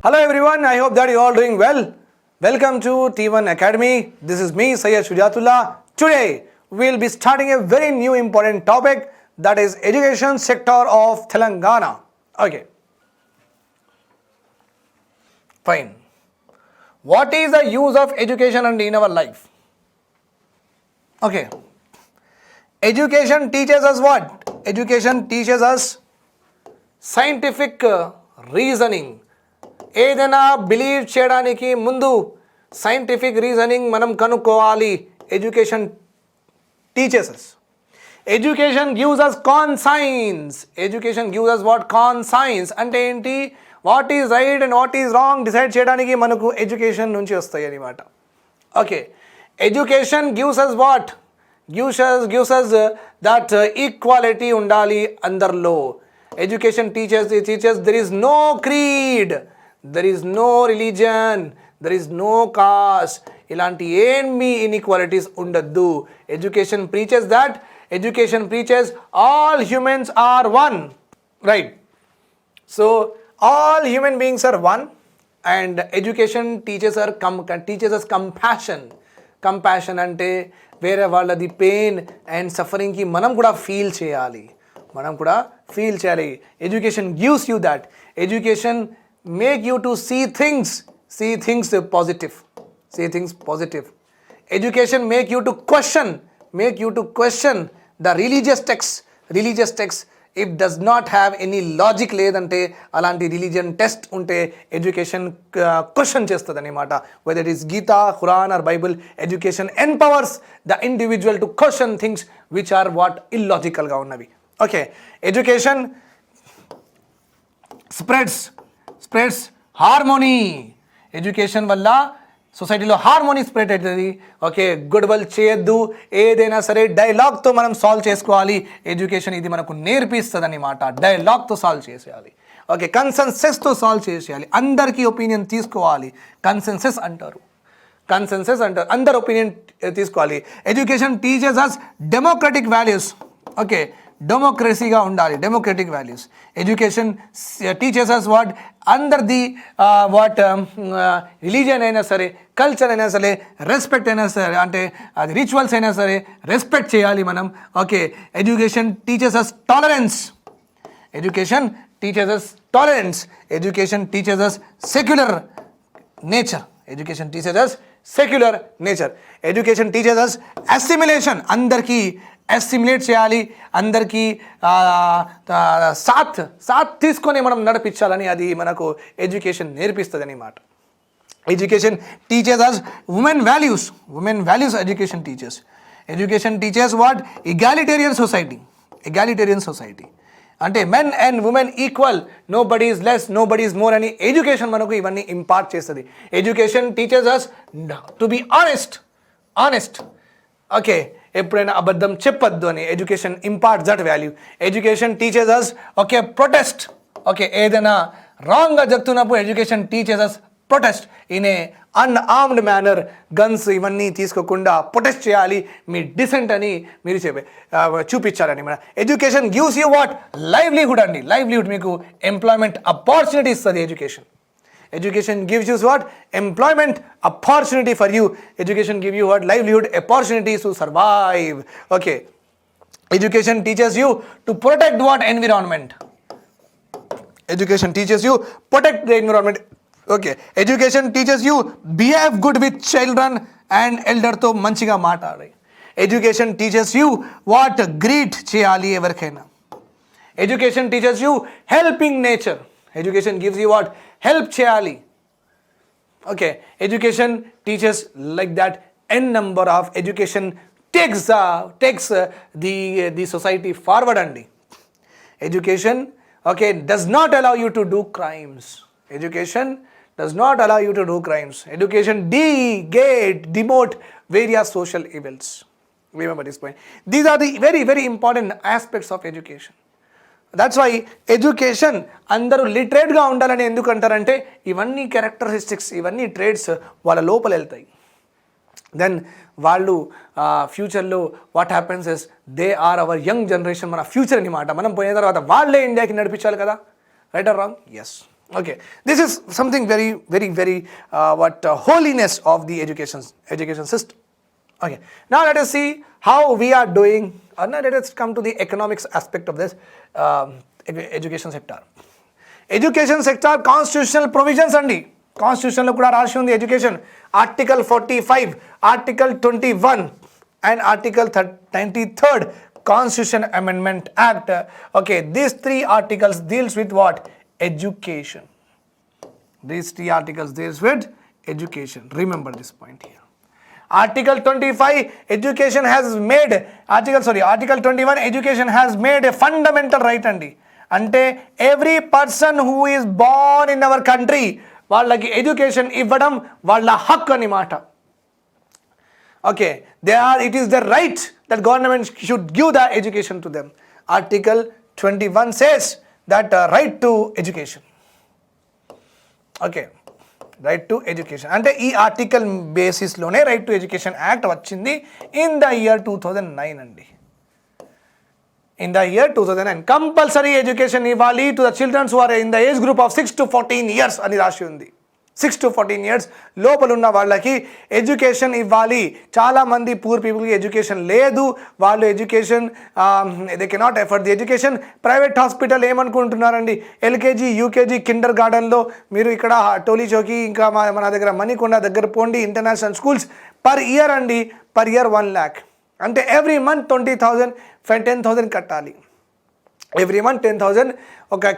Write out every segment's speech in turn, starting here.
Hello everyone, I hope that you all doing well. Welcome to T1 Academy. This is me, Sujath. Today we will be starting a very new important topic, that is education sector of Telangana. Okay. Fine. What is the use of education in our life? Okay. Education teaches us what? Education teaches us scientific reasoning. ఏదైనా believe చేయడానికి ముందు scientific reasoning మనం కనుక్కోవాలి. Education teaches us. Education gives us conscience. Education gives us what? Conscience అంటే ఏంటి? What is right and what is wrong decide చేయడానికి మనకు education నుంచి వస్తాయి అన్నమాట. Okay. Education gives us what? Gives us that equality ఉండాలి అందరిలో. Education teaches there is no creed, there is no religion, there is no caste, ilanti ఏమి inequalities ఉండద్దు. Education preaches that. Education preaches all humans are one, right? So all human beings are one, and education teaches us compassion అంటే వేరే వాళ్ళది pain and సఫరింగ్కి మనం కూడా feel చేయాలి. Education gives you that. Education make you to see things positive. Education make you to question the religious texts. If does not have any logic లేదంటే అలాంటి religion test ఉంటే education question చేస్తుంది అన్నమాట. Whether it is Gita, Quran or Bible, education empowers the individual to question things which are what ఇల్లాజికల్గా ఉన్నవి. Okay. Education spreads harmony. Education వల్ల సొసైటీలో harmony spread అవుతుంది. ఓకే. గొడవలు చేయొద్దు, ఏదైనా సరే డైలాగ్తో మనం సాల్వ్ చేసుకోవాలి. ఎడ్యుకేషన్ ఇది మనకు నేర్పిస్తుంది అన్నమాట. డైలాగ్తో సాల్వ్ చేసేయాలి. ఓకే. కన్సెన్సెస్తో సాల్వ్ చేసేయాలి. అందరికీ ఒపీనియన్ తీసుకోవాలి. కన్సెన్సెస్ అంటారు. అందరు ఒపీనియన్ తీసుకోవాలి. Education teaches us democratic values. Okay. డెమోక్రసీగా ఉండాలి. Democratic values. Education teaches us what? అందరిది వాట్ రిలీజియన్ అయినా సరే, కల్చర్ అయినా సరే, రెస్పెక్ట్ అయినా సరే, అంటే అది రిచువల్స్ అయినా సరే రెస్పెక్ట్ చేయాలి మనం. ఓకే. ఎడ్యుకేషన్ టీచర్స్ అస్ టాలరెన్స్. ఎడ్యుకేషన్ టీచర్స్ అస్ సెక్యులర్ నేచర్. ఎడ్యుకేషన్ టీచర్స్ అస్ అసిమిలేషన్. అందరికీ అసిమిలేట్ చేయాలి. అందరికీ సాత్ తీసుకొని మనం నడిపించాలని అది మనకు ఎడ్యుకేషన్ నేర్పిస్తుంది అన్నమాట. Education teaches us women values. Education teaches what? Egalitarian society. అంటే men and women equal, nobody is less, nobody is more అని ఎడ్యుకేషన్ మనకు ఇవన్నీ ఇంపార్ట్ చేస్తుంది. Education teaches us to be honest. Okay. ఎప్పుడైనా అబద్ధం చెప్పొద్దు అని education imparts that value. Education teaches us okay protest. Okay. ఏదైనా రాంగ్గా జరుగుతున్నప్పుడు education teaches us protest in a unarmed manner. Guns ఇవన్నీ తీసుకోకుండా ప్రొటెస్ట్ చేయాలి. మీ డిసెంట్ అని మీరు చూపించాలని మన education gives you what? Livelihood అండి. మీకు ఎంప్లాయ్మెంట్ ఆపర్చునిటీ ఇస్తుంది Education gives you what? Employment opportunity for you. Education gives you what? Livelihood opportunities to survive. Okay. Education teaches you to protect what? Environment. Education teaches you protect the environment. Okay. Education teaches you behave good with children and elder to manchiga maatadi. Education teaches you what? Greet cheyali everkaina. Education teaches you helping nature. Education gives you what? Help cheyali. Okay. Education teaches like that. N number of education takes the society forward andi. Education does not allow you to do crimes. Education demote various social evils. Remember this point. These are the very, very important aspects of education. That's why education అందరూ లిటరేట్గా ఉండాలని ఎందుకు అంటారంటే ఇవన్నీ characteristics, ఇవన్నీ trades వాళ్ళ లోపల వెళ్తాయి. దెన్ వాళ్ళు ఫ్యూచర్లో what happens is they are our young generation, మన ఫ్యూచర్ అనమాట. మనం పోయిన తర్వాత వాళ్ళే ఇండియాకి నడిపించాలి కదా, right or wrong? Yes. Okay, this is something very holiness of the education system. Okay, now let us see how we are doing. Now let us come to the economics aspect of this education sector. Education sector constitutional provisions andi. Constitution lo kuda rashi undi education. Article 45, Article 21 and Article 93rd Constitution Amendment Act. Okay, these three articles deals with what? Education. These three articles deals with education. Remember this point here. Article 25, education has made, Article 21, education has made a fundamental right andi. Ante every person who is born in our country, వాళ్ళకి education ఇవ్వడం వాళ్ళ హక్కు అని మాట. Okay, it is the right that government should give the education to them. Article 21 says that right to education. Okay, right to education అంటే ఈ article బేసిస్లోనే right to education act వచ్చింది ఇన్ ద ఇయర్ 2009 అండి. In the year 2009 compulsory education ఇవ్వాలి to the childrens who are in the age group of 6 to 14 years అని రాసి ఉంది. 6 to 14 years లోపల ఉన్న వాళ్ళకి ఎడ్యుకేషన్ ఇవ్వాలి. చాలామంది పూర్ పీపుల్కి ఎడ్యుకేషన్ లేదు, వాళ్ళు education they cannot afford the education. Private hospital ఏమనుకుంటున్నారండి, ఎల్కేజీ యూకేజీ కిండర్ గార్డెన్లో మీరు ఇక్కడ టోలీ చౌకీ ఇంకా మన దగ్గర మణికొండ దగ్గర పోండి, ఇంటర్నేషనల్ స్కూల్స్ పర్ ఇయర్ అండి, పర్ ఇయర్ 1 lakh అంటే ఎవ్రీ మంత్ 20,000 10,000 కట్టాలి. ఎవ్రీ మంత్ 10,000 ఒక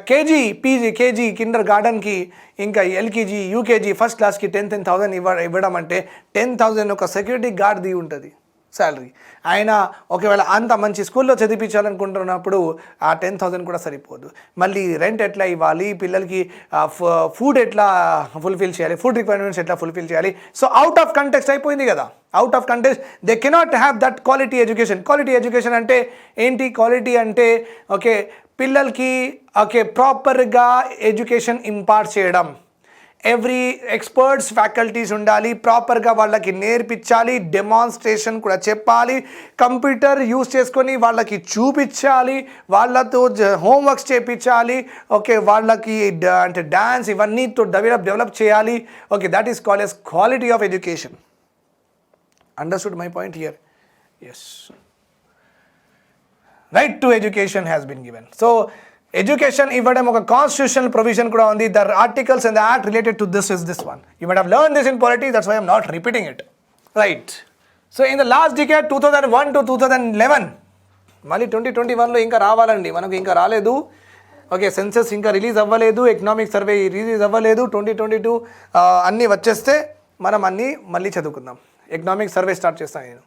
కేజీ కిండర్ గార్డెన్కి, ఇంకా ఎల్కేజీ యూకేజీ ఫస్ట్ క్లాస్కి 10,000 ఇవ్వడం అంటే 10,000 ఒక సెక్యూరిటీ గార్డ్ది ఉంటుంది శాలరీ. ఆయన ఒకవేళ అంత మంచి స్కూల్లో చదివించాలనుకుంటున్నప్పుడు ఆ 10,000 కూడా సరిపోదు. మళ్ళీ రెంట్ ఎట్లా ఇవ్వాలి, పిల్లలకి ఫుడ్ ఎట్లా ఫుల్ఫిల్ చేయాలి, ఫుడ్ రిక్వైర్మెంట్స్ ఎట్లా ఫుల్ఫిల్ చేయాలి. సో అవుట్ ఆఫ్ కంటెక్స్ట్ అయిపోయింది కదా. Out of context they cannot have that quality education. Quality education అంటే ఏంటి? క్వాలిటీ అంటే ఓకే పిల్లలకి ప్రాపర్గా ఎడ్యుకేషన్ ఇంపార్ట్ చేయడం, ఎవ్రీ ఎక్స్పర్ట్స్ ఫ్యాకల్టీస్ ఉండాలి, ప్రాపర్గా వాళ్ళకి నేర్పించాలి, డెమాన్స్ట్రేషన్ కూడా చెప్పాలి, కంప్యూటర్ యూస్ చేసుకొని వాళ్ళకి చూపించాలి, వాళ్ళతో హోంవర్క్స్ చేయించాలి, ఓకే వాళ్ళకి అంటే డ్యాన్స్ ఇవన్నీ డెవలప్ చేయాలి. Okay, that is called as quality of education. Understood my point here? Yes, right to education has been given. So education ఇవ్వడం ఒక కాన్స్టిట్యూషనల్ ప్రొవిజన్ కూడా ఉంది. The articles and the act related to this is this one. You might have learn this in polity, that's why I am not repeating it. Right. So in the last decade 2001 to 2011, మళ్ళీ 2021లో ఇంకా రావాలండి, మనకు ఇంకా రాలేదు. Okay, census ఇంకా release అవ్వలేదు, economic survey release అవ్వలేదు. 2022 అన్నీ వచ్చేస్తే మనం అన్నీ మళ్ళీ చదువుకుందాం. ఎకనామిక్ సర్వే స్టార్ట్ చేస్తాను నేను.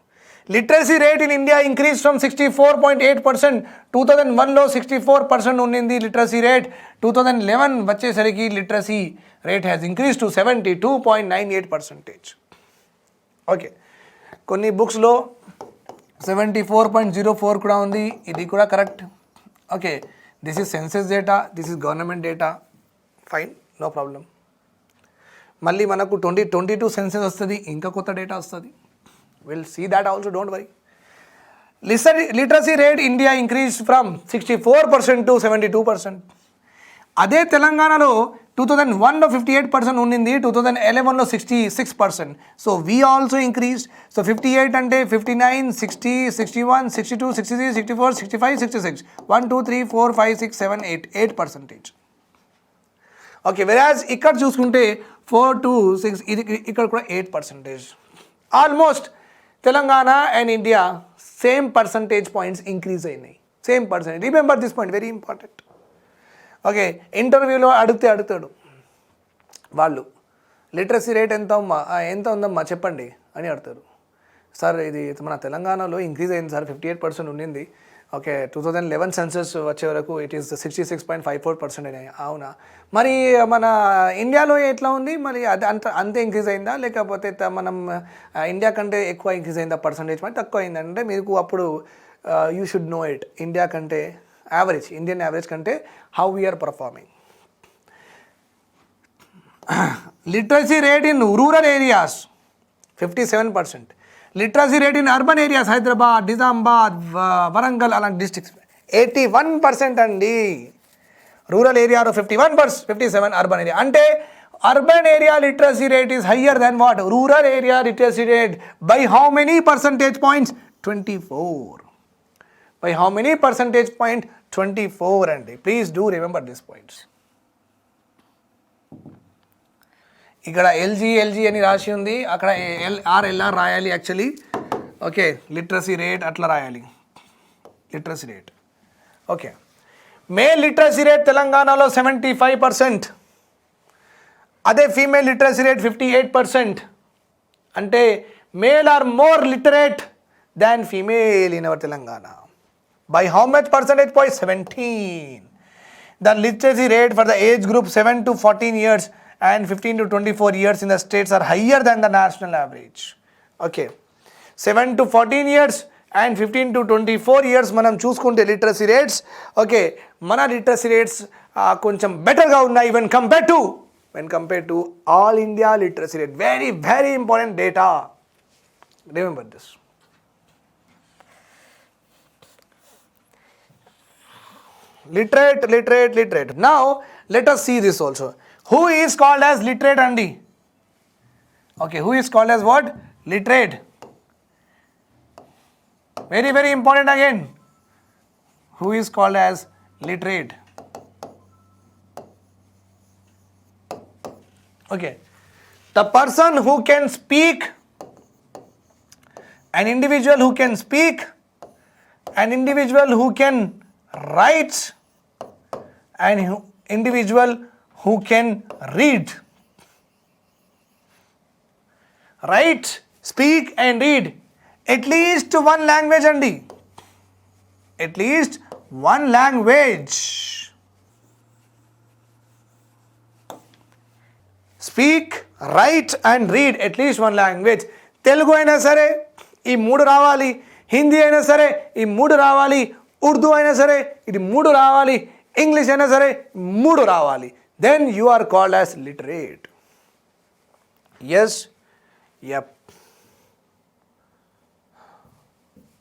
Literacy rate in India increase from 64.8%. 2001లో 64% ఉండింది లిటరసీ రేట్. 2011 వచ్చేసరికి literacy rate has increase to 72.98%. Okay, కొన్ని బుక్స్లో 74.04 కూడా ఉంది, ఇది కూడా correct. Okay, this is census data, this is government data, fine, no problem. మళ్ళీ మనకు 2022 సెన్సస్ వస్తుంది, ఇంకా కొత్త డేటా వస్తుంది. We'll see that also, don't worry. Literacy rate India increased from 64% to 72%. అదే తెలంగాణలో 2001లో 58% ఉండింది, 2011లో 66%. So we also increased. So 58 అంటే 59, 60, 61, 62, 63, 64, 65, 66, 1, 2, 3, 4, 5, 6, 7, 8%. ఓకే, వెరాజ్ ఇక్కడ చూసుకుంటే 4 to 6, ఇది ఇక్కడ కూడా 8%. Almost Telangana and India same percentage points increase అయినాయి, same percentage. Remember this point, very important. Okay, ఇంటర్వ్యూలో అడుగుతాడు వాళ్ళు, లిటరసీ రేట్ ఎంత ఉందమ్మా చెప్పండి అని అడుగుతారు. సార్ ఇది మన తెలంగాణలో ఇంక్రీజ్ అయింది సార్, 58% ఉండింది. ఓకే, 2011 సెన్సస్ వచ్చే వరకు ఇట్ ఈస్ 66.54% అయినాయి. అవునా, మరి మన ఇండియాలో ఎట్లా ఉంది మరి? అది అంతే ఇంక్రీజ్ అయిందా, లేకపోతే మనం ఇండియా కంటే ఎక్కువ ఇంక్రీజ్ అయిందా, పర్సంటేజ్ పాయింట్ తక్కువ అయిందంటే మీకు అప్పుడు you should know it. India కంటే యావరేజ్, ఇండియన్ యావరేజ్ కంటే how we are performing. Literacy rate in rural areas 57%. Literacy rate in urban areas Hyderabad, Nizamabad, Warangal అలాంటి డిస్ట్రిక్ట్స్ 81% అండి. రూరల్ ఏరియాలో 51%, 57 అర్బన్ ఏరియా. అంటే urban area literacy rate is higher than what rural area literacy rate by how many percentage points 24. By how many percentage point 24 అండి. Please do remember this points. ఇక్కడ LG అని రాసి ఉంది, అక్కడ LR రాయాలి actually. Okay, literacy rate అట్లా రాయాలి, literacy rate. Okay, male literacy rate తెలంగాణలో 75%, అదే ఫీమేల్ లిటరసీ రేట్ 58%. అంటే male or more literate than female in our Telangana. By how much percentage point? 17. The literacy rate for the age group 7 to 14 years and 15 to 24 years in the states are higher than the national average. Okay, 7 to 14 years and 15 to 24 years మనం చూసుకుంటే literacy rates, okay, మన literacy rates కొంచెం బెటర్గా ఉన్నాయి when compared to all India literacy rate. Very, very important data. Remember this. Literate. Now let us see this also. Who is called as literate, Andy? Okay, who is called as what? Literate. Very, very important again. Who is called as literate? Okay, the person who can speak, an individual who can speak, an individual who can write, an individual who can read. Write, speak and read at least one language, Andy. At least one language. Speak, write and read at least one language. Telugu aina sare ee moodu ravali, Hindi aina sare ee moodu ravali, Urdu aina sare idi moodu ravali, English aina sare moodu ravali. Then you are called as literate. Yes? Yep.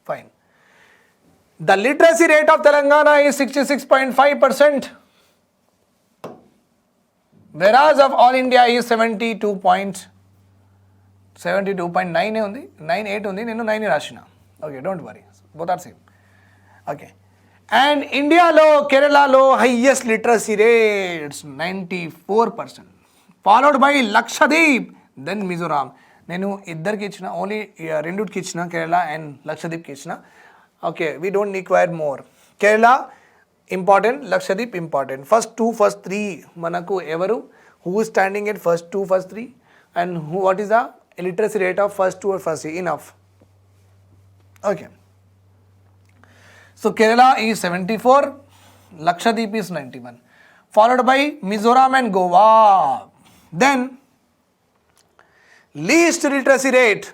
Fine. The literacy rate of Telangana is 66.5%, whereas of all India is 72.9 ఉంది, 98 ఉంది, నేను 9 రాసిన. Okay, don't worry, both are same. Okay, and ఇండియాలో కేరళలో highest literacy rates 94%, followed by Lakshadweep, then Mizoram. నేను ఇద్దరికి ఇచ్చిన, only రెండుకి ఇచ్చిన, కేరళ అండ్ లక్షద్వీప్కి ఇచ్చిన. Okay, we don't require more. Kerala important, Lakshadweep important. First 2, first 3 మనకు ఎవరు, who standing at first 2, first 3 and who, what is the literacy rate of first 2 or first 3, enough. Okay, so Kerala is 74, Lakshadweep is 91, followed by Mizoram and Goa. Then least literacy rate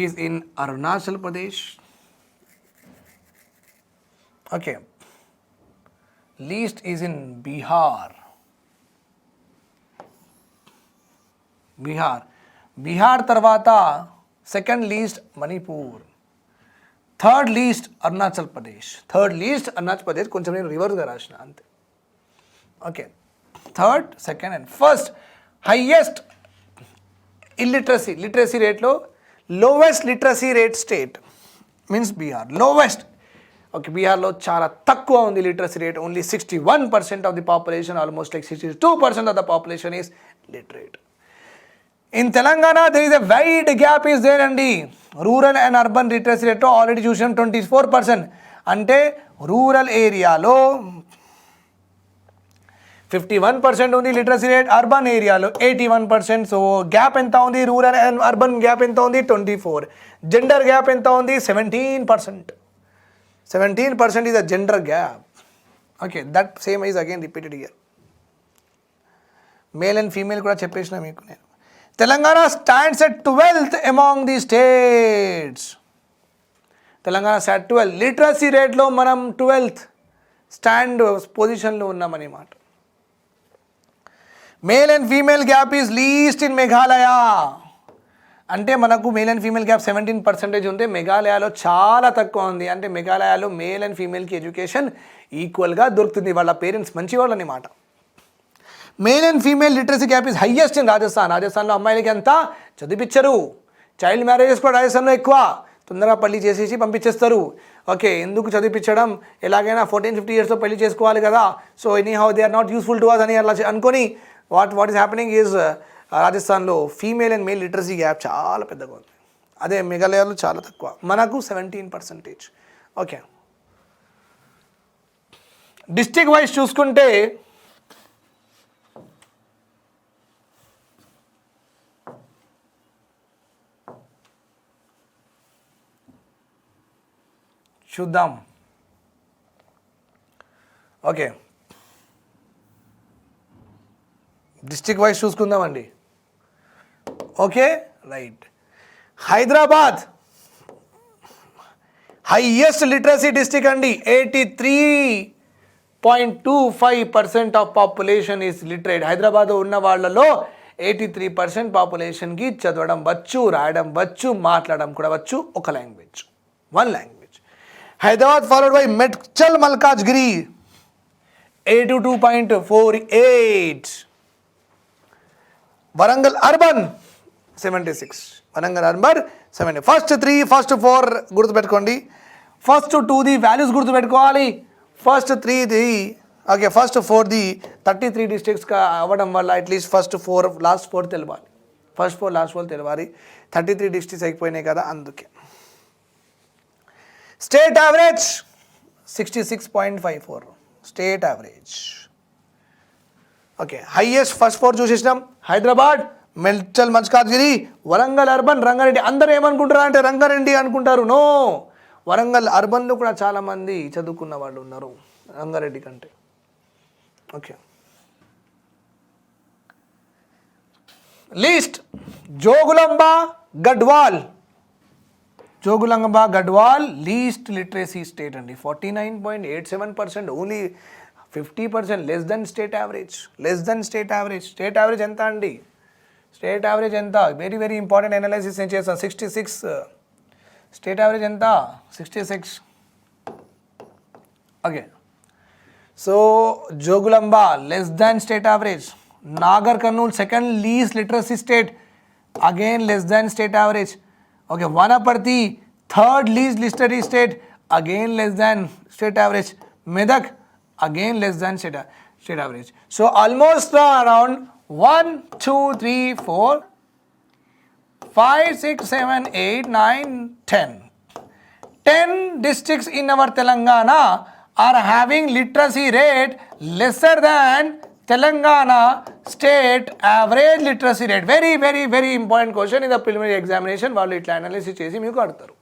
is in Arunachal Pradesh. Okay, least is in Bihar. Tarvata second least Manipur, third least Arunachal Pradesh. కొంచెం నేను రివర్స్గా రాసిన అంతే. Okay, third, second and first highest literacy రేట్లో lowest literacy rate state means Bihar. Lowest. Okay, బీహార్లో చాలా తక్కువ ఉంది literacy rate. Only 61% of the population, almost like 62% of the population is literate. In Telangana, there is a wide gap is there, Andy. Rural and urban literacy rate already చూసాం 24%. అంటే rural ఏరియాలో 51% ఉంది literacy rate, urban ఏరియాలో 81%. So gap ఎంత ఉంది, rural and urban gap ఎంత ఉంది, 24. Gender gap ఎంత ఉంది, 17%. 17% is a gender gap. Okay, that same is again repeated here. Male and female కూడా చెప్పేసిన మీకు నేను. Telangana stands at 12th among the states. Telangana at 12. Literacy రేట్లో మనం 12th స్టాండ్ పొజిషన్లో ఉన్నామన్నమాట. Male and female gap is least in Meghalaya అంటే మనకు మేల్ అండ్ ఫీమేల్ గ్యాప్ 17% ఉంటే మేఘాలయలో చాలా తక్కువ ఉంది. అంటే మేఘాలయలో మేల్ అండ్ ఫీమేల్కి ఎడ్యుకేషన్ ఈక్వల్గా దొరుకుతుంది. వాళ్ళ పేరెంట్స్ మంచి వాళ్ళు అన్నమాట. Male and female literacy gap is highest in Rajasthan. రాజస్థాన్లో అమ్మాయిలకి అంతా చదివించరు. చైల్డ్ మ్యారేజెస్ కూడా రాజస్థాన్లో ఎక్కువ. తొందరగా పెళ్లి చేసేసి పంపించేస్తారు. ఓకే, ఎందుకు చదివించడం, ఎలాగైనా 14-15 yearsలో పెళ్లి చేసుకోవాలి కదా, so anyhow they are not useful to us అని అలా అనుకొని వాట్ ఈస్ హ్యాపెనింగ్ ఈజ్ రాజస్థాన్లో female and male literacy gap చాలా పెద్దగా ఉంది. అదే మేఘాలయలో చాలా తక్కువ, మనకు 17%. ఓకే, డిస్ట్రిక్ట్ వైజ్ చూసుకుంటే చూద్దాం. ఓకే, డిస్ట్రిక్ట్ వైజ్ చూసుకుందామండి. Okay, right. Hyderabad highest literacy district అండి. 83.25% of population is literate. Hyderabad ఉన్న వాళ్ళలో 83% పాపులేషన్కి చదవడం వచ్చు, రాయడం వచ్చు, మాట్లాడడం కూడా వచ్చు, ఒక language, one language. Hyderabad followed by Medchal Malkajgiri 82.48. Warangal urban 76. Warangal urban 70. First 4 గుర్తుపెట్టుకోండి. ఫస్ట్ 2 వాల్యూస్ గుర్తుపెట్టుకోవాలి. ఫస్ట్ 3 ఓకే, ఫస్ట్ 4 33 డిస్ట్రిక్ట్స్గా అవ్వడం వల్ల అట్లీస్ట్ ఫస్ట్ 4 లాస్ట్ 4 తెలవాలి. ఫస్ట్ 4 లాస్ట్ 4 తెలవాలి. 33 డిస్ట్రిక్ట్స్ అయిపోయినాయి కదా, అందుకే. State average 66.54. State average. Okay, highest first 4 చూసేసినాం. హైదరాబాద్, మెడ్చల్ మల్కాజ్గిరి, వరంగల్ అర్బన్, రంగారెడ్డి. అందరూ ఏమనుకుంటారు అంటే రంగారెడ్డి అనుకుంటారు. నో, వరంగల్ అర్బన్లో కూడా చాలామంది చదువుకున్న వాళ్ళు ఉన్నారు రంగారెడ్డి కంటే. Okay, least Jogulamba Gadwal. Jogulamba Gadwal least literacy state అండి. 49.87%. Only 50%, less than state average. Less than state average. State average ఎంత అండి? స్టేట్ యావరేజ్ ఎంత? వెరీ వెరీ ఇంపార్టెంట్ అనాలిసిస్ నేను చేస్తాను. 66. స్టేట్ యావరేజ్ ఎంత? 66. Okay, so Jogulamba less than state average. Nagar Kurnool second least literacy state, again less than state average. Okay, Wanaparthy third least literacy state, again less than state average. Medak again less than state average. So almost around 1, 2, 3, 4, 5, 6, 7, 8, 9, 10. 10 districts in our Telangana are having literacy rate lesser than Telangana state average literacy rate. Very very very important question in the preliminary examination. వాళ్ళు ఇట్లా analysis చేసి మీకు అడుగుతారు.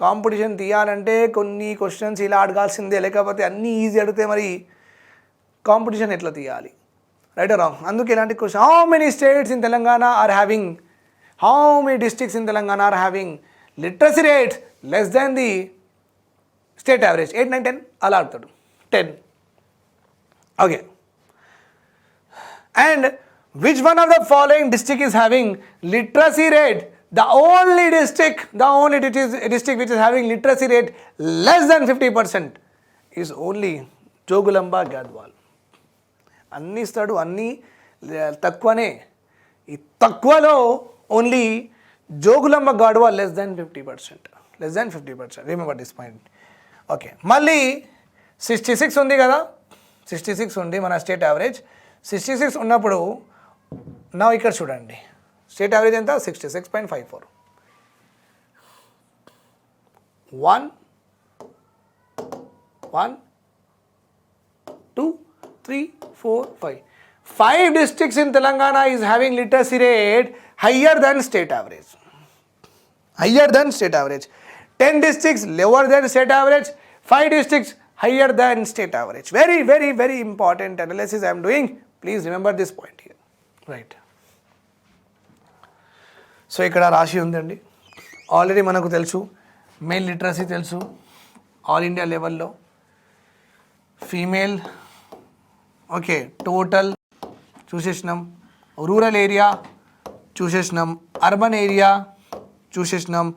Competition తీయాలంటే కొన్ని questions ఇలా అడగాల్సిందే, లేకపోతే అన్నీ ఈజీ అడిగితే మరి కాంపిటీషన్ ఎట్లా తీయాలి? Right or wrong? అందుకే ఇలాంటి question. How many states in Telangana are having, how many districts in Telangana are having literacy rates less than the state average? 8, 9, 10 అలా అడుగుతాడు. 10. Okay, and which one of the following district is having literacy rate? The only district which is having literacy rate less than 50% is only Jogulamba Gadwal. అన్నీ ఇస్తాడు, అన్నీ తక్కువనే. ఈ తక్కువలో only Jogulamba Gadwal less than 50%. Less than 50%. Remember this point. Okay, మళ్ళీ 66 ఉంది కదా, 66 ఉంది మన స్టేట్ యావరేజ్. 66 ఉన్నప్పుడు నా ఇక్కడ చూడండి, స్టేట్ యావరేజ్ ఎంత? 66.54. 1, 2, 3, 4, 5. 5 districts in Telangana is having literacy rate higher than state average. Higher than state average. 10 districts lower than state average. 5 districts higher than state average. Very very very important analysis I am doing. Please remember this point here. Right. So ఇక్కడ రాశి ఉందండి. Already మనకు తెలుసు male literacy తెలుసు all India లెవెల్లో. Female okay total చూసేసినాం, rural area చూసేసినాం, urban area చూసేసినాం.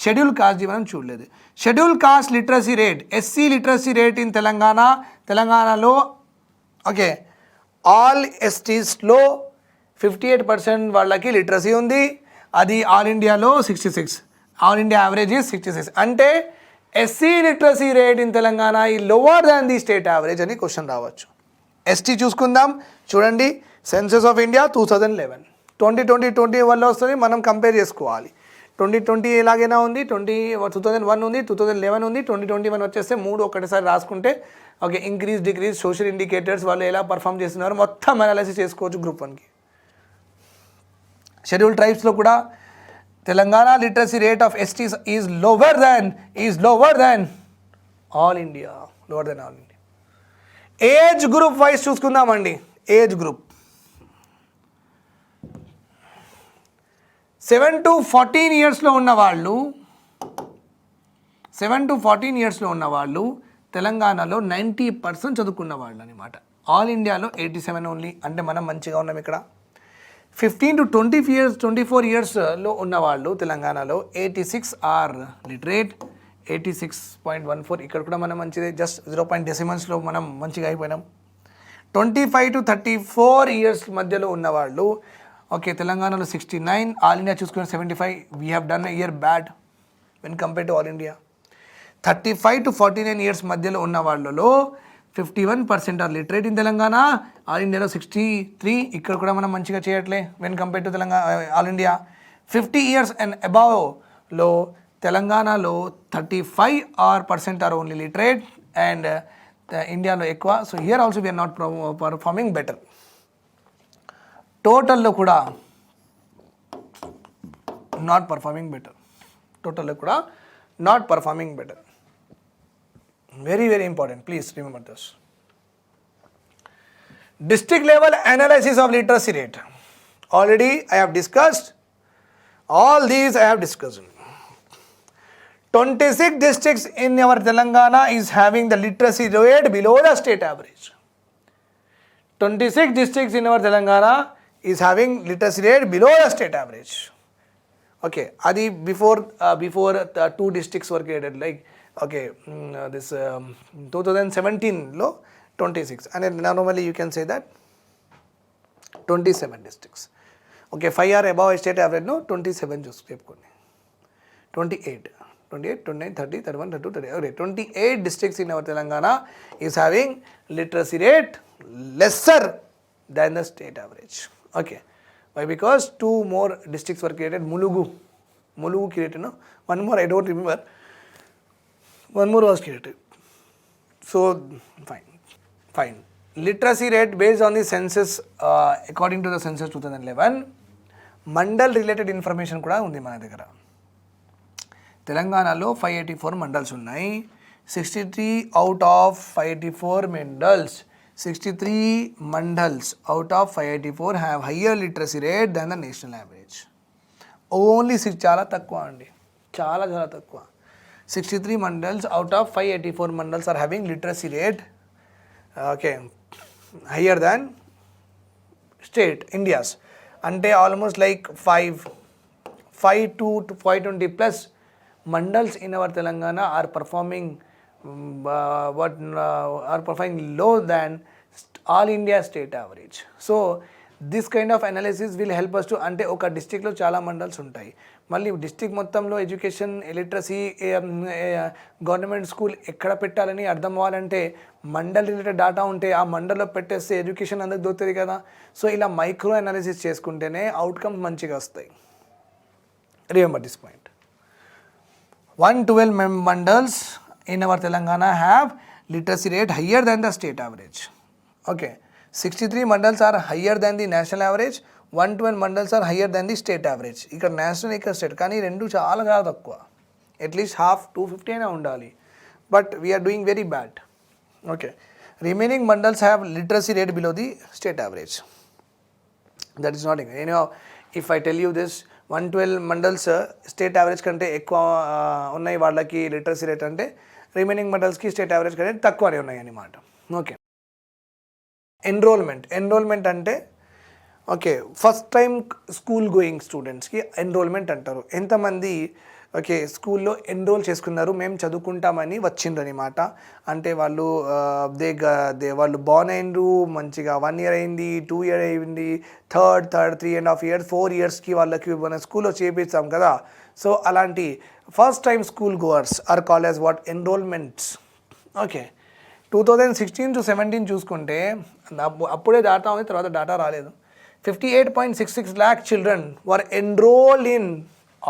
షెడ్యూల్ కాస్ట్ది మనం చూడలేదు. Schedule caste literacy rate, SC literacy rate in తెలంగాణలో ఓకే ఆల్ ఎస్టీస్లో 58% వాళ్ళకి లిటరసీ ఉంది. అది ఆల్ ఇండియాలో 66, ఆల్ ఇండియా యావరేజ్ ఈజ్ 66. అంటే SC literacy rate in Telangana is lower than the state average అని క్వశ్చన్ రావచ్చు. ఎస్టీ చూసుకుందాం. చూడండి, సెన్సస్ ఆఫ్ ఇండియా 2011, 2021 వస్తుంది. మనం కంపేర్ చేసుకోవాలి. 2020 ఎలాగైనా ఉంది, 2001 ఉంది, 2011 ఉంది, 2021 వచ్చేస్తే 3 ఒకటేసారి రాసుకుంటే okay increase decrease social indicators వాళ్ళు ఎలా పర్ఫామ్ చేస్తున్నారు మొత్తం అనాలిసిస్ చేసుకోవచ్చు గ్రూప్ 1కి. షెడ్యూల్ ట్రైబ్స్లో కూడా Telangana literacy rate of STs is lower than all India, lower than all India. Age group wise చూసుకుందామండి. ఏజ్ గ్రూప్ 7 to 14 ఇయర్స్లో ఉన్నవాళ్ళు, 7 to 14 ఇయర్స్లో ఉన్నవాళ్ళు తెలంగాణలో 90% చదువుకున్న వాళ్ళు అనమాట. ఆల్ ఇండియాలో 87 ఓన్లీ. అంటే మనం మంచిగా ఉన్నాం ఇక్కడ. 15 to 24 ఇయర్స్లో ఉన్నవాళ్ళు తెలంగాణలో 86 ఆర్ లిటరేట్, 86.14. ఇక్కడ కూడా మనం మంచిదే, జస్ట్ 0 డెసిమల్స్లో మనం మంచిగా అయిపోయినాం. 25 to 34 ఇయర్స్ మధ్యలో ఉన్నవాళ్ళు ఓకే తెలంగాణలో 69, ఆల్ ఇండియా చూసుకుని 75. We have done a year bad when compare to all India. 35 to 49 years మధ్యలో ఉన్న వాళ్ళలో 51% are literate in Telangana, all ఇండియాలో 63. ఇక్కడ కూడా మనం మంచిగా చేయట్లే when compare to Telangana all India. 50 years and అబవ్లో తెలంగాణలో 35% ఆర్ ఓన్లీ లిటరేట్ అండ్ ఇండియాలో ఎక్కువ. So here also we are not performing better. టోటల్లో కూడా not performing better. Very, very important. Please remember this. District level analysis of literacy rate. Already I have discussed. All these I have discussed. 26 districts in our Telangana is having the literacy rate below the state average. 26 districts in our Telangana is having literacy rate below the state average. Okay, adi before 2 districts were created, like okay, this 2017 lo 26, and normally you can say that 27 districts. Okay, 5 are above state average, no 27 just chepkoni. 28, 29, 30, 31, 32, 30. Okay, 28 districts in our Telangana is having literacy rate lesser than the state average. Okay, why? Because 2 more districts were created. Mulugu created, no? One more I don't remember. One more was created. So fine. Literacy rate based on the census, according to the census 2011, mandal related information kuda undi mana దగ్గర. తెలంగాణలో 584 mandals ఉన్నాయి. 63 out of 584 mandals, 63 mandals out of 584 have higher literacy rate than the national average. Only 6, చాలా తక్కువ అండి, చాలా తక్కువ. 63 mandals out of 584 mandals are having literacy rate okay higher than state India's. Ante almost like 5 to 520 plus mandals in our Telangana are performing are performing low than all India state average. So this kind of analysis will help us to, అంటే ఒక డిస్ట్రిక్ట్లో చాలా mandals ఉంటాయి, మళ్ళీ district మొత్తంలో education literacy government school ఎక్కడ పెట్టాలని అర్థం అవ్వాలంటే మండల్ రిలేటెడ్ డాటా ఉంటే ఆ మండల్లో పెట్టేస్తే ఎడ్యుకేషన్ అందరికి దొరుకుతుంది కదా. సో ఇలా మైక్రో అనాలిసిస్ చేసుకుంటేనే అవుట్కమ్స్ మంచిగా వస్తాయి. Remember this point. 112 mandals in our Telangana have literacy rate higher than the state average. Okay, 63 mandals are higher than the national average, 112 mandals are higher than the state average. ఇక్కడ national ఇక్కడ state కానీ రెండు చాలా తక్కువ. At least half 250 అయినా ఉండాలి, but we are doing very bad. Okay, remaining mandals have literacy rate below the state average. That is not if I tell you this 112 mandals state average కంటే ఎక్కువ ఉన్నాయి వాళ్ళకి లిటరసీ రేట్ అంటే, రిమైనింగ్ మండల్స్కి స్టేట్ యావరేజ్ కంటే తక్కువనే ఉన్నాయి అన్నమాట. ఓకే, ఎన్రోల్మెంట్ అంటే okay, first time school going స్టూడెంట్స్కి ఎన్రోల్మెంట్ అంటారు. ఎంతమంది ఓకే స్కూల్లో ఎన్రోల్ చేసుకున్నారు, మేము చదువుకుంటామని వచ్చిండ్రు అనమాట. అంటే వాళ్ళు వాళ్ళు బార్న్ అయినరు, మంచిగా 1 year అయింది, 2 year అయింది, థర్డ్ 3.5 years 4 yearsకి వాళ్ళకి మన స్కూల్లో చేపిస్తాం కదా. సో అలాంటి first time school goers are called as what enrolments. Okay, 2016-17 చూసుకుంటే అప్పుడే డాటా ఉంది, తర్వాత డాటా రాలేదు. 58.66 lakh children were enrolled in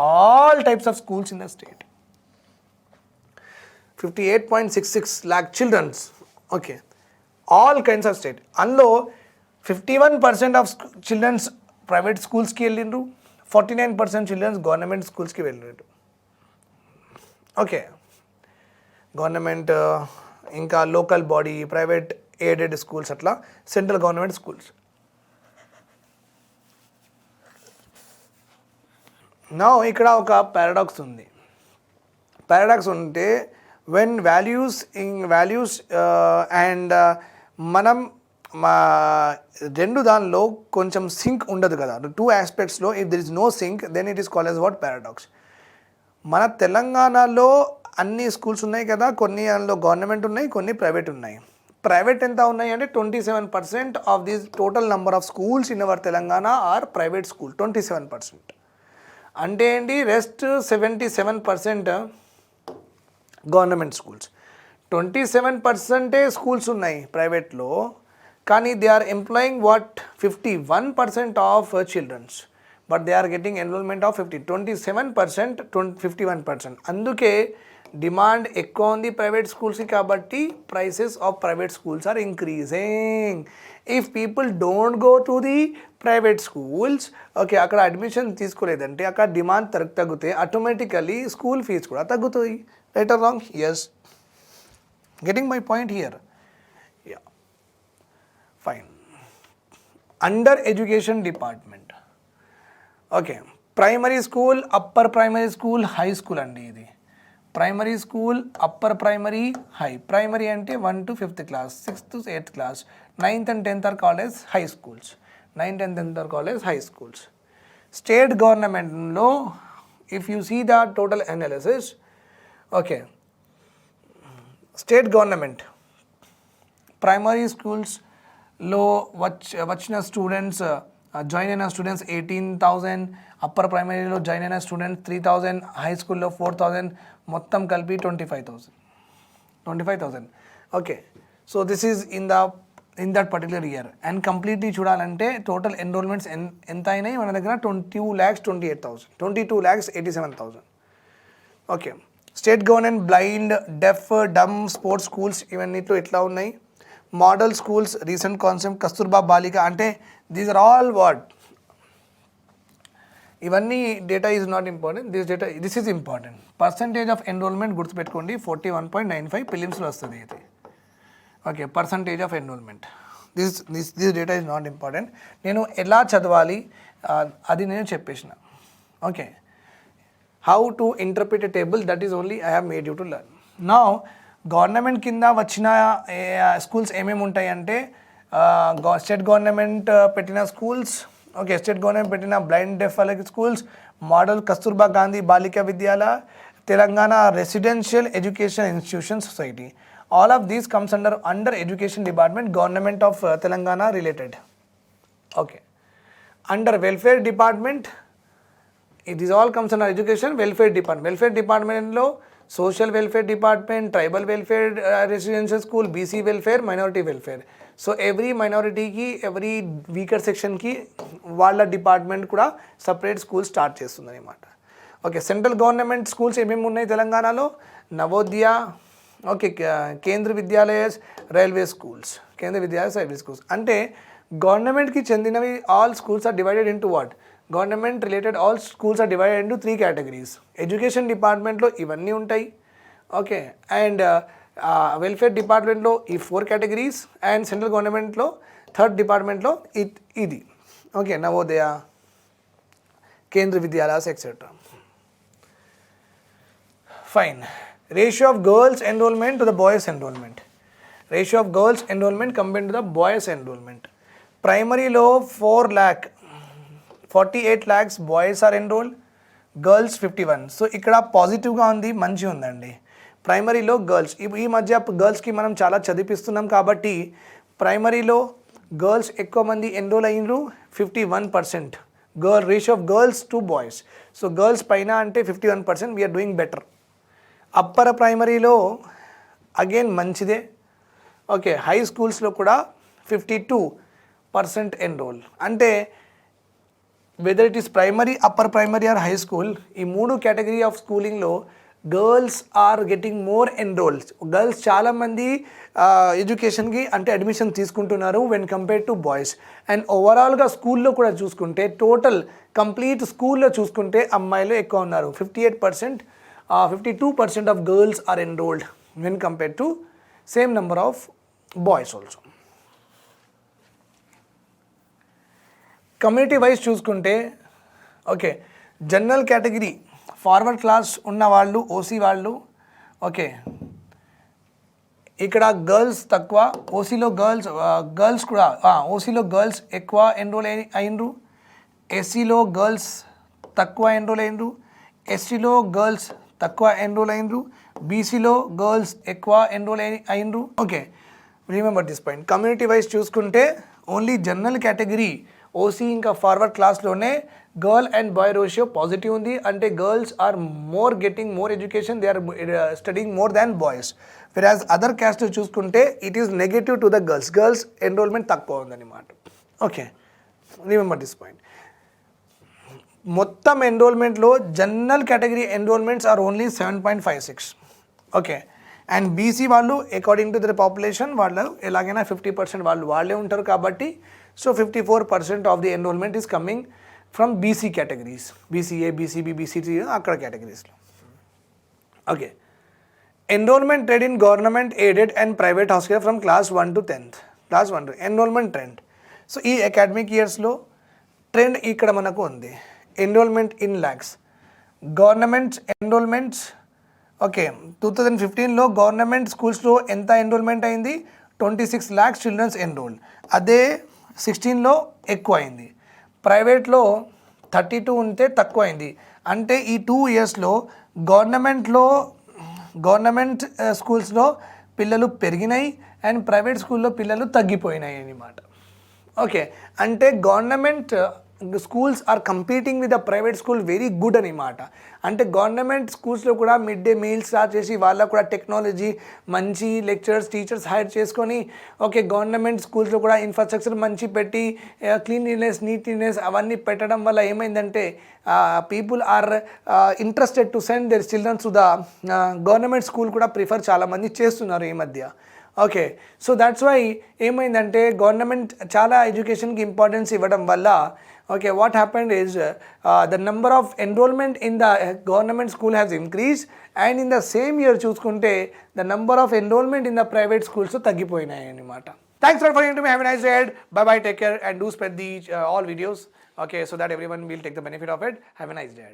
all types of schools in the state. 58.66 lakh children, okay, all kinds of state. Anlo 51% of children private schools ki వెళ్ళిండ్రు, 49% children government schools ki వెళ్ళిండ్రు. Okay, government ఇంకా local body, private aided schools, అట్లా central government schools. నా ఇక్కడ ఒక paradox ఉంది. Paradox ఉంటే when values and మనం మా రెండు దానిలో కొంచెం సింక్ ఉండదు కదా, 2 aspectsలో if there is no sync then it is called as what paradox. మన తెలంగాణలో అన్ని స్కూల్స్ ఉన్నాయి కదా, కొన్ని అందులో గవర్నమెంట్ ఉన్నాయి, కొన్ని ప్రైవేట్ ఉన్నాయి. ప్రైవేట్ ఎంత ఉన్నాయి అంటే 27% of the total number of schools in our Telangana or private school. 27% అంటే ఏంటి, రెస్ట్ 77% గవర్నమెంట్ స్కూల్స్. 27% స్కూల్స్ ఉన్నాయి ప్రైవేట్లో, కానీ they are employing what 51% of children's, but they are getting enrolment of 27%, 51%. అందుకే డిమాండ్ ఎక్కువ ఉంది ప్రైవేట్ స్కూల్స్కి, కాబట్టి prices of private schools are increasing. If people don't go to the private schools, okay, అక్కడ admission తీసుకోలేదంటే అక్కడ డిమాండ్ తగ్గితే automatically school fee కూడా తగ్గుతుంది. Right or wrong? Yes, getting my point here. Yeah, fine. Under education department, okay, primary school, upper primary school, high school అండి. ఇది primary school, upper primary, high. Primary అంటే 1 to 5th class, 6th to 8th class, 9th and 10th are called as high schools. 9th and 10th are called as high schools. State governmentలో if you see the total analysis, okay, state government primary స్కూల్స్లో వచ్చిన students, join అయిన students 18,000, upper ప్రైమరీలో join అయిన students 3,000, high స్కూల్లో 4,000, మొత్తం కలిపి 25,000. Okay, so this is in that particular year. And completely చూడాలంటే total enrolments ఎంత అయినాయి మన దగ్గర? 22,28,000, 22,87,000. ఓకే, స్టేట్ గవర్నమెంట్ బ్లైండ్, డెఫ్, డమ్, స్పోర్ట్స్ స్కూల్స్ ఇవన్నిట్లో ఎట్లా ఉన్నాయి? Model schools, recent concept, Kasturba బాలిక, అంటే దీస్ ఆర్ ఆల్ వాట్, ఇవన్నీ data is not important, this is important. Percentage of enrolment గుర్తుపెట్టుకోండి, 41.95 ప్రిలిమ్స్లో వస్తుంది ఇది. Okay, percentage of enrolment, this data is not important. నేను ఎలా చదవాలి అది నేను చెప్పేసిన. Okay, how to interpret a table, that is only I have made you to learn. Now government కింద వచ్చిన స్కూల్స్ ఏమేమి ఉంటాయి అంటే, స్టేట్ గవర్నమెంట్ పెట్టిన స్కూల్స్, ఓకే, స్టేట్ గవర్నమెంట్ పెట్టిన బ్లైండ్ డెఫ్ వాళ్ళకి schools, model Kasturba Gandhi Balika Vidyalaya, Telangana residential education institution society. All of these comes under education department, government of Telangana related. Okay, under welfare department, it is all comes under education welfare department. Welfare డిపార్ట్మెంట్లో social welfare department, tribal welfare, residential school, BC welfare, minority welfare. So every మైనారిటీకి, every weaker సెక్షన్కి వాళ్ళ department కూడా separate school start చేస్తుంది అనమాట. Okay, central government schools ఏమేమి ఉన్నాయి తెలంగాణలో? నవోదయ, ఓకే, కేంద్ర విద్యాలయస్, రైల్వే స్కూల్స్, కేంద్ర విద్యాలయస్, రైల్వే స్కూల్స్. అంటే గవర్నమెంట్కి చెందినవి all schools are divided into what? Government related all schools are divided into 3 categories. Education డిపార్ట్మెంట్లో ఇవన్నీ ఉంటాయి. ఓకే, అండ్ వెల్ఫేర్ డిపార్ట్మెంట్లో ఈ 4 categories, అండ్ సెంట్రల్ గవర్నమెంట్లో థర్డ్ డిపార్ట్మెంట్లో ఇది. Okay, Navodaya, Kendra Vidyalayas etcetera. Fine. Ratio of girls enrolment to the boys enrolment. Ratio of girls enrollment compared to the boys enrollment. ప్రైమరీలో 48 lakhs boys are enrolled, girls 51. So ఇక్కడ పాజిటివ్గా ఉంది, మంచిగా ఉందండి. ప్రైమరీలో గర్ల్స్ ఈ మధ్య గర్ల్స్కి మనం చాలా చదివిస్తున్నాం కాబట్టి ప్రైమరీలో గర్ల్స్ ఎక్కువ మంది ఎన్రోల్ అయినరు, 51%. Ratio of girls to boys. So girls పైన అంటే 51%, వీఆర్ డూయింగ్ బెటర్. అప్పర్ ప్రైమరీలో అగైన్ మంచిదే. ఓకే, హై స్కూల్స్లో కూడా 52% ఎన్రోల్. అంటే whether it is primary, upper primary or high school, ఈ 3 కేటగిరీ ఆఫ్ స్కూలింగ్లో girls are getting more enrolls. Girls చాలామంది ఎడ్యుకేషన్కి అంటే అడ్మిషన్ తీసుకుంటున్నారు when compare to boys. And ఓవరాల్గా స్కూల్లో కూడా చూసుకుంటే టోటల్ కంప్లీట్ స్కూల్లో చూసుకుంటే అమ్మాయిలు ఎక్కువ ఉన్నారు. 58%, 52% of girls are enrolled when compare to same number of boys also. Community wise చూసుకుంటే okay, general category forward class ఉన్న వాళ్ళు, ఓసీ వాళ్ళు, ఓకే ఇక్కడ గర్ల్స్ తక్కువ, ఓసీలో గర్ల్స్ కూడా ఓసీలో గర్ల్స్ ఎక్కువ ఎన్రోల్ అయినరు, ఎస్సీలో గర్ల్స్ తక్కువ ఎన్రోల్ అయినరు, ఎస్టీలో గర్ల్స్ తక్కువ ఎన్రోల్ అయినరు, బీసీలో గర్ల్స్ ఎక్కువ ఎన్రోల్ అయినరు. Okay, remember this point. Community wise చూసుకుంటే ఓన్లీ జనరల్ కేటగిరీ ఓసీ ఇంకా ఫార్వర్డ్ క్లాస్లోనే girl and boy ratio positive ఉంది. అంటే girls are getting more education, they are studying more than boys. Whereas other caste చూసుకుంటే it is negative to the girls enrolment తక్కువ ఉందన్నమాట. Okay, remember this point. మొత్తం ఎన్రోల్మెంట్లో general category enrolments are only 7.56. Okay, and BC వాళ్ళు according to their population వాళ్ళు ఎలాగైనా 50% వాళ్ళే ఉంటారు కాబట్టి so 54% of the enrolment is coming from BC categories, BCA, BCB, BCC అక్కడ కేటగిరీస్లో. Okay, enrolment trend in government aided and private hospital from class 1 to 10th. Class 1 enrolment trend. So ఈ academic ఇయర్స్లో trend ఇక్కడ మనకు ఉంది. Enrolment in lakhs, government enrolments. Okay, 2015లో government స్కూల్స్లో ఎంత enrolment అయింది? 26 lakhs చిల్డ్రన్స్ ఎన్రోల్డ్. అదే 16లో ఎక్కువ అయింది. ప్రైవేట్లో 32 ఉంటే తక్కువ అయింది. అంటే ఈ 2 yearsలో గవర్నమెంట్ స్కూల్స్లో పిల్లలు పెరిగినాయి అండ్ ప్రైవేట్ స్కూల్లో పిల్లలు తగ్గిపోయినాయి అన్నమాట. ఓకే, అంటే government schools are competing with the private school very good అనమాట. అంటే గవర్నమెంట్ స్కూల్స్లో కూడా మిడ్ డే మీల్స్ స్టార్ట్ చేసి వాళ్ళకు కూడా టెక్నాలజీ, మంచి లెక్చరర్స్, టీచర్స్ హైర్ చేసుకొని ఓకే గవర్నమెంట్ స్కూల్స్లో కూడా ఇన్ఫ్రాస్ట్రక్చర్ మంచి పెట్టి నీట్నెస్ అవన్నీ పెట్టడం వల్ల ఏమైందంటే people are interested to send their childrens to the government school కూడా ప్రిఫర్ చాలామంది చేస్తున్నారు ఈ మధ్య. ఓకే, సో దాట్స్ వై ఏమైందంటే గవర్నమెంట్ చాలా ఎడ్యుకేషన్కి ఇంపార్టెన్స్ ఇవ్వడం వల్ల okay what happened is the number of enrollment in the government school has increased and in the same year చూసుకుంటే the number of enrollment in the private schools తగ్గిపోయినాయి అన్నమాట. Thanks for watching to me. Have a nice day. Bye bye, take care and do spread the all videos okay so that everyone will take the benefit of it. Have a nice day.